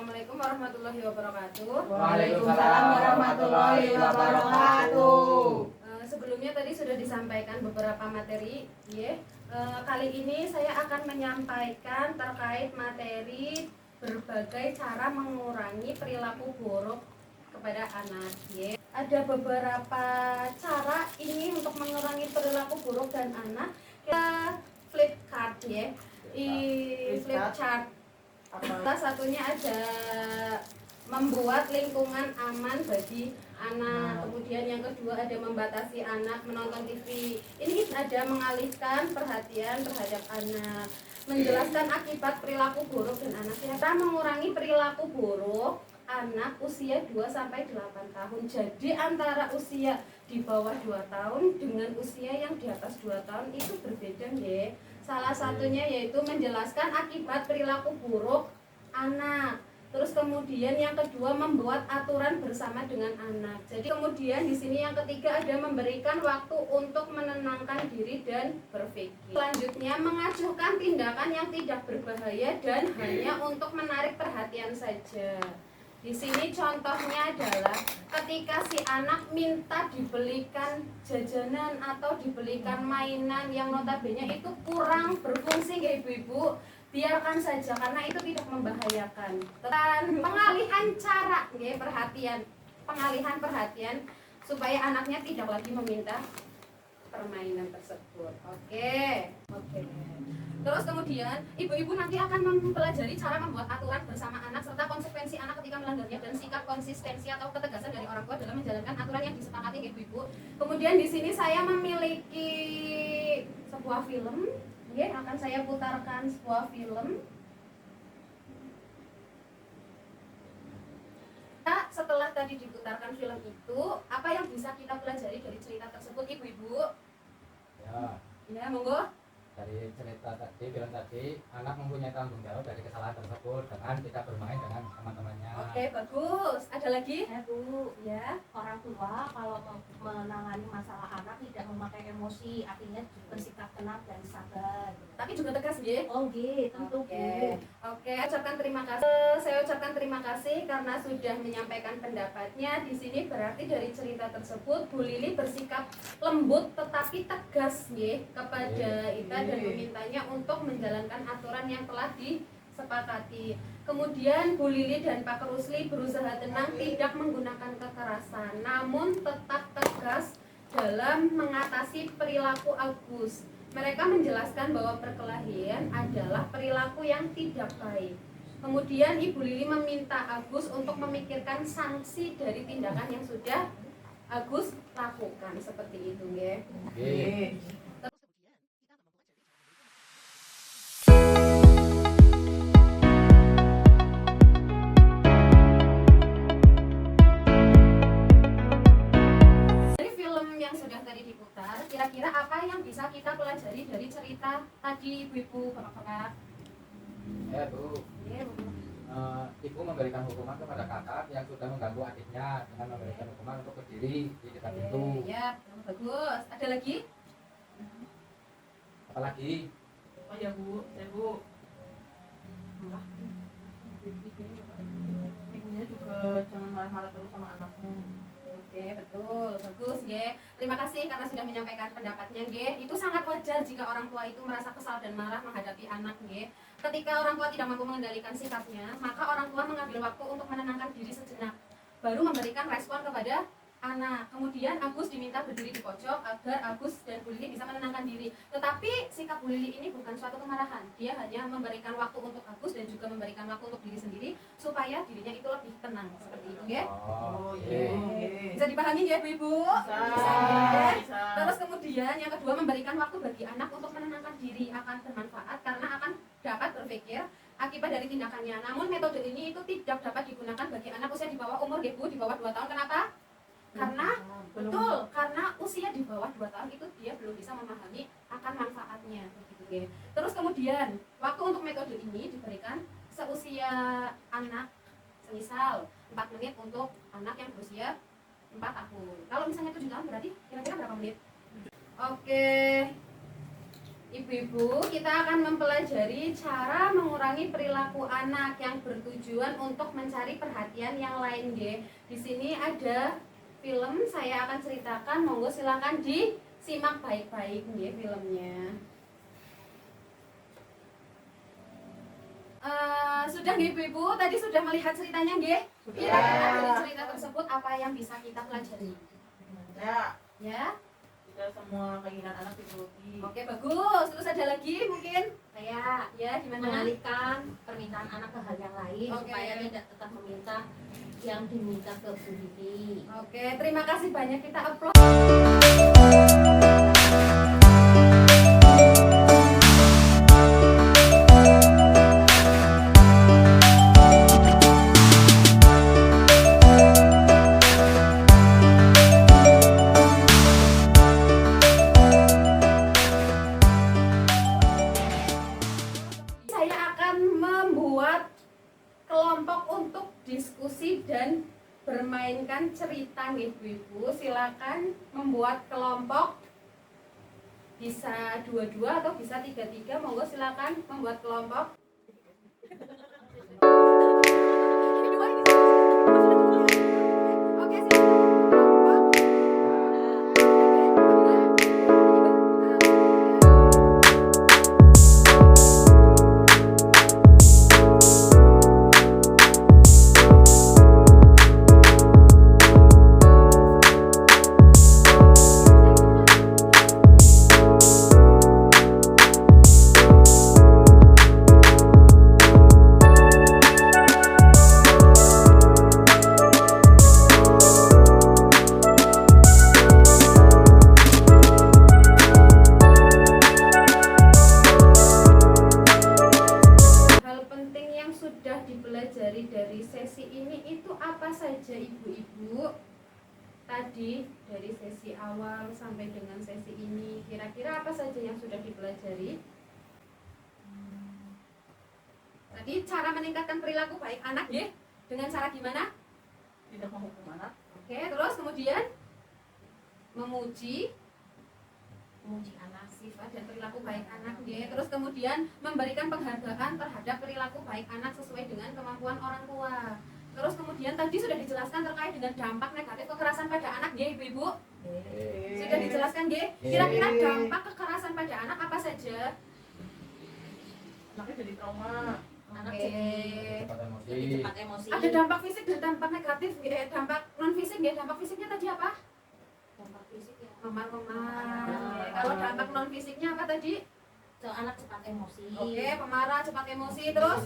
Assalamualaikum warahmatullahi wabarakatuh. Waalaikumsalam warahmatullahi wabarakatuh. Sebelumnya tadi sudah disampaikan beberapa materi, ya. Kali ini saya akan menyampaikan terkait materi berbagai cara mengurangi perilaku buruk kepada anak, ya. Ada beberapa cara ini untuk mengurangi perilaku buruk dan anak. Kita flip card, ya. Flip chart. Salah satunya ada membuat lingkungan aman bagi anak. Kemudian yang kedua ada membatasi anak menonton TV. Ini ada mengalihkan perhatian terhadap anak, menjelaskan akibat perilaku buruk dan anak. Kita mengurangi perilaku buruk anak usia 2-8 tahun. Jadi antara usia di bawah 2 tahun dengan usia yang di atas 2 tahun itu berbeda, ya. Salah satunya yaitu menjelaskan akibat perilaku buruk anak. Terus kemudian yang kedua membuat aturan bersama dengan anak. Jadi kemudian di sini yang ketiga ada memberikan waktu untuk menenangkan diri dan berpikir. Selanjutnya mengajukan tindakan yang tidak berbahaya dan hanya untuk menarik perhatian saja. Di sini contohnya adalah ketika si anak minta dibelikan jajanan atau dibelikan mainan yang notabene itu kurang berfungsi, ya ibu-ibu, biarkan saja karena itu tidak membahayakan. Dan pengalihan cara, ya, pengalihan perhatian supaya anaknya tidak lagi meminta permainan tersebut. Oke. Terus kemudian ibu-ibu nanti akan mempelajari cara membuat aturan bersama anak serta konsekuensi anak ketika melanggarnya dan sikap konsistensi atau ketegasan dari orang tua dalam menjalankan aturan yang disepakati, ibu-ibu. Kemudian di sini saya memiliki sebuah film, ya, akan saya putarkan sebuah film. Nah, setelah tadi diputarkan film itu, apa yang bisa kita pelajari dari cerita tersebut, ibu-ibu? Ya, monggo. Dari cerita tadi, film tadi, anak mempunyai tanggung jawab dari kesalahan tersebut dengan tidak bermain dengan teman-temannya. Oke, bagus. Ada lagi? Ya Bu, Ya. orang tua kalau menangani masalah anak tidak memakai emosi, artinya bersikap tenang dan sabar. Tapi juga tegas, ya? Oh gitu, tentu Bu. Oke, ucapkan terima kasih. Saya ucapkan terima kasih karena sudah menyampaikan pendapatnya. Di sini berarti dari cerita tersebut Bu Lili bersikap lembut tetapi tegas, ya, kepada Ita dan memintanya untuk menjalankan aturan yang telah disepakati. Kemudian Bu Lili dan Pak Rusli berusaha tenang, tidak menggunakan kekerasan, namun tetap tegas dalam mengatasi perilaku Agus. Mereka menjelaskan bahwa perkelahian adalah perilaku yang tidak baik. Kemudian Ibu Lili meminta Agus untuk memikirkan sanksi dari tindakan yang sudah Agus lakukan, seperti itu, ya. Kira-kira apa yang bisa kita pelajari dari cerita tadi, ibu-ibu, bapak-bapak? Ya Bu, Ya, Bu. Ibu memberikan hukuman kepada kakak yang sudah mengganggu adiknya dengan memberikan hukuman untuk berdiri di dekat pintu. Ya, bagus. Ada lagi? Apa lagi? Oh ya Bu, ibunya juga jangan marah-marah terus sama anakmu. Oke, betul, bagus, ya. Terima kasih karena sudah menyampaikan pendapatnya, ya. Itu sangat wajar jika orang tua itu merasa kesal dan marah menghadapi anak, ya. Ketika orang tua tidak mampu mengendalikan sikapnya, maka orang tua mengambil waktu untuk menenangkan diri sejenak, baru memberikan respon kepada anak. Kemudian Agus diminta berdiri di pojok agar Agus dan Bu Lili bisa menenangkan diri. Tetapi sikap Bu Lili ini bukan suatu kemarahan. Dia hanya memberikan waktu untuk Agus dan juga memberikan waktu untuk diri sendiri supaya dirinya itu lebih tenang, seperti itu, ya. Oh, Bisa dipahami, ya, Bu-ibu? Bisa. Terus kemudian yang kedua memberikan waktu bagi anak untuk menenangkan diri akan bermanfaat karena akan dapat berpikir akibat dari tindakannya. Namun metode ini itu tidak dapat digunakan bagi anak usia di bawah umur, ya, Bu, di bawah 2 tahun. Kenapa? Karena karena usia di bawah 2 tahun itu dia belum bisa memahami akan manfaatnya, begitu, ya. Terus kemudian waktu untuk metode ini diberikan seusia anak, semisal 4 menit untuk anak yang berusia 4 tahun. Kalau misalnya 7 tahun berarti kira-kira berapa menit? Oke. Ibu-ibu, kita akan mempelajari cara mengurangi perilaku anak yang bertujuan untuk mencari perhatian yang lain, nggih. Di sini ada film, saya akan ceritakan, monggo silakan disimak baik-baik nggih filmnya. Sudah nggih ibu-ibu, tadi sudah melihat ceritanya nggih? Kira-kira dari cerita tersebut apa yang bisa kita pelajari? Ya? Kita semua keinginan anak dituruti. Oke, bagus. Terus ada lagi mungkin? Kayak Ya, gimana? mengalihkan permintaan anak ke hal yang lain Oke. supaya tidak tetap meminta yang diminta ke Bu Didi. Oke, terima kasih banyak, kita upload. Saya akan membuat kelompok untuk diskusi dan bermainkan cerita nih ibu-ibu. Silakan membuat kelompok, bisa 2-2 atau bisa 3-3. Monggo silakan membuat kelompok. Oke, silakan Hal penting yang sudah dipelajari dari sesi ini itu apa saja ibu-ibu? Tadi dari sesi awal sampai dengan sesi ini, kira-kira apa saja yang sudah dipelajari? Tadi cara meningkatkan perilaku baik anak ya, dengan cara gimana? Tidak menghukum anak. Oke, terus kemudian memuji anak. sifat dan perilaku baik anak ya. Terus kemudian memberikan penghargaan terhadap perilaku baik anak sesuai dengan kemampuan orang tua. Terus kemudian tadi sudah dijelaskan terkait dengan dampak negatif kekerasan pada anak ya ibu-ibu. Sudah dijelaskan ya. Kira-kira dampak kekerasan pada anak apa saja? Anaknya jadi trauma. Anak Oke. jadi cepat emosi. Ada dampak fisik dan dampak negatif, dampak non fisik ya. Dampak fisiknya tadi apa? dampak fisik ya. Memar-memar. Kalau dampak non fisiknya apa tadi? Anak cepat emosi. Oke, pemarah, cepat emosi, terus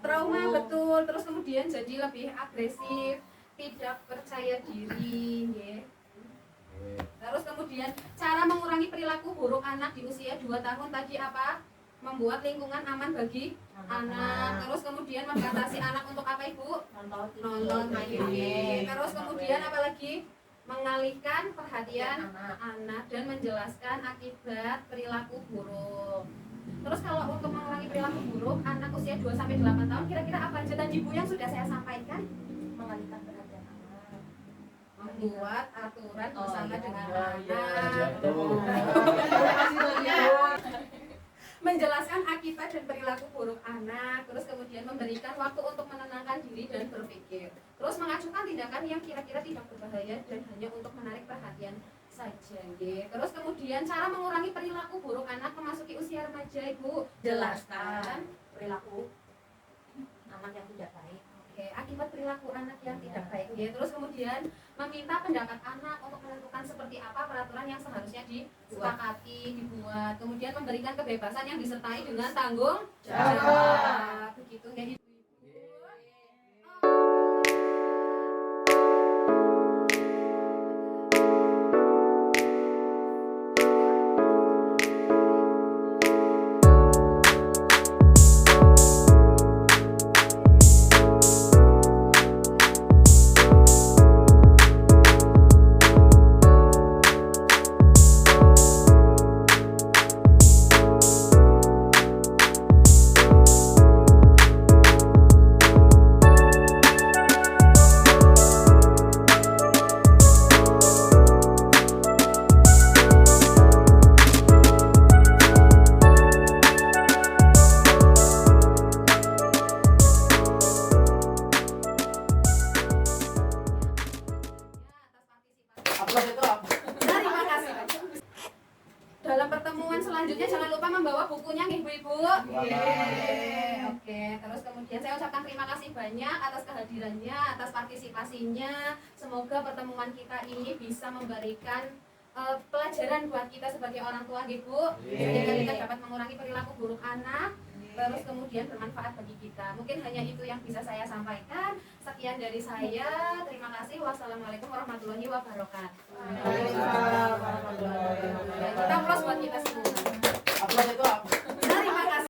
trauma, betul. Terus kemudian jadi lebih agresif, tidak percaya diri, ya. Terus kemudian cara mengurangi perilaku buruk anak di usia 2 tahun tadi apa? Membuat lingkungan aman bagi anak. Terus kemudian membatasi anak untuk apa ibu? Nonton main HP. Terus kemudian apa lagi? Mengalihkan perhatian anak dan menjelaskan akibat perilaku buruk. Terus kalau untuk mengurangi perilaku buruk anak usia 2 sampai 8 tahun kira-kira apa aja tadi Bu yang sudah saya sampaikan? mengalihkan perhatian anak. Membuat aturan bersama dengan Iya. menjelaskan akibat dan perilaku buruk anak, terus kemudian memberikan waktu untuk menenangkan diri dan berpikir, terus mengajukan tindakan yang kira-kira tidak berbahaya dan hanya untuk menarik perhatian saja, terus kemudian cara mengurangi perilaku buruk anak memasuki usia remaja ibu jelaskan perilaku anak yang tidak baik. akibat perilaku anak yang tidak baik, terus kemudian meminta pendapat anak untuk menentukan seperti apa peraturan yang seharusnya disepakati, dibuat, kemudian memberikan kebebasan yang disertai dengan tanggung jawab, begitu ya. dalam pertemuan selanjutnya jangan lupa membawa bukunya nih Bu-ibu. Oke, terus kemudian saya ucapkan terima kasih banyak atas kehadirannya, atas partisipasinya. Semoga pertemuan kita ini bisa memberikan pelajaran buat kita sebagai orang tua nggih Bu, sehingga kita dapat mengurangi perilaku buruk anak, terus kemudian bermanfaat bagi kita. Mungkin hanya itu yang bisa saya sampaikan. Sekian dari saya. Terima kasih. Wassalamualaikum warahmatullahi wabarakatuh. Waalaikumsalam warahmatullahi wabarakatuh. Kita close buat kita semua. Apa itu?